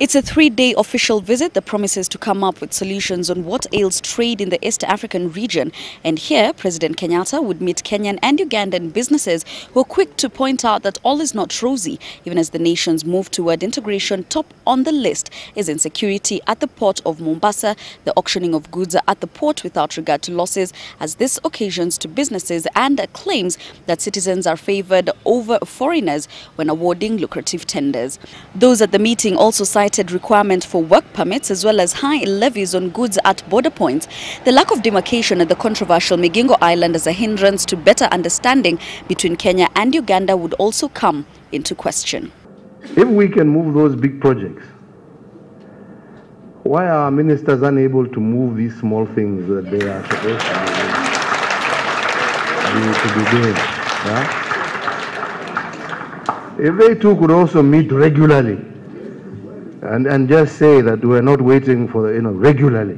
It's a 3-day official visit that promises to come up with solutions on what ails trade in the East African region. And here, President Kenyatta would meet Kenyan and Ugandan businesses who are quick to point out that all is not rosy, even as the nations move toward integration. Top on the list is insecurity at the port of Mombasa, the auctioning of goods at the port without regard to losses, as this occasions to businesses and claims that citizens are favored over foreigners when awarding lucrative tenders. Those at the meeting also cited requirement for work permits as well as high levies on goods at border points. The lack of demarcation at the controversial Migingo Island as a hindrance to better understanding between Kenya and Uganda would also come into question. If we can move those big projects, why are our ministers unable to move these small things that they are supposed to be doing? Yeah? If they too could also meet regularly and just say that we're not waiting for, regularly,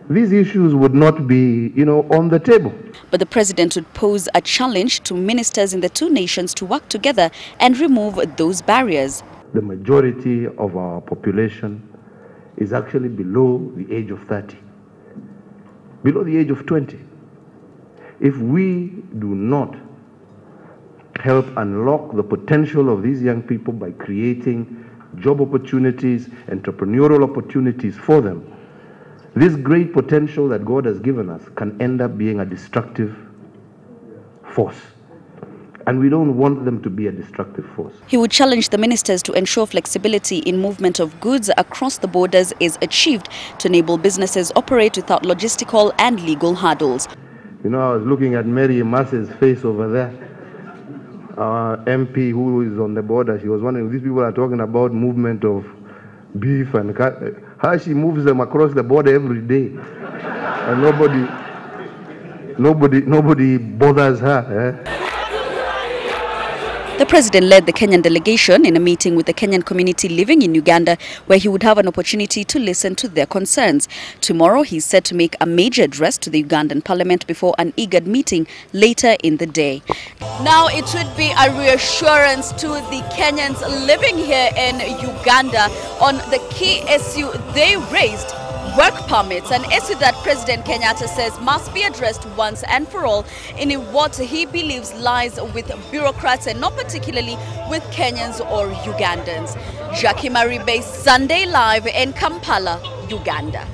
these issues would not be, on the table. But the president would pose a challenge to ministers in the two nations to work together and remove those barriers. The majority of our population is actually below the age of 30, below the age of 20. If we do not help unlock the potential of these young people by creating job opportunities, entrepreneurial opportunities for them, this great potential that God has given us can end up being a destructive force. And we don't want them to be a destructive force. He would challenge the ministers to ensure flexibility in movement of goods across the borders is achieved to enable businesses operate without logistical and legal hurdles. I was looking at Mary Masse's face over there. Our MP who is on the border, she was wondering, these people are talking about movement of beef and how she moves them across the border every day. And nobody bothers her. The president led the Kenyan delegation in a meeting with the Kenyan community living in Uganda, where he would have an opportunity to listen to their concerns. Tomorrow, he's set to make a major address to the Ugandan parliament before an IGAD meeting later in the day. Now, it should be a reassurance to the Kenyans living here in Uganda on the key issue they raised: work permits, an issue that President Kenyatta says must be addressed once and for all in what he believes lies with bureaucrats and not particularly with Kenyans or Ugandans. Jackie Maribe, Sunday Live in Kampala, Uganda.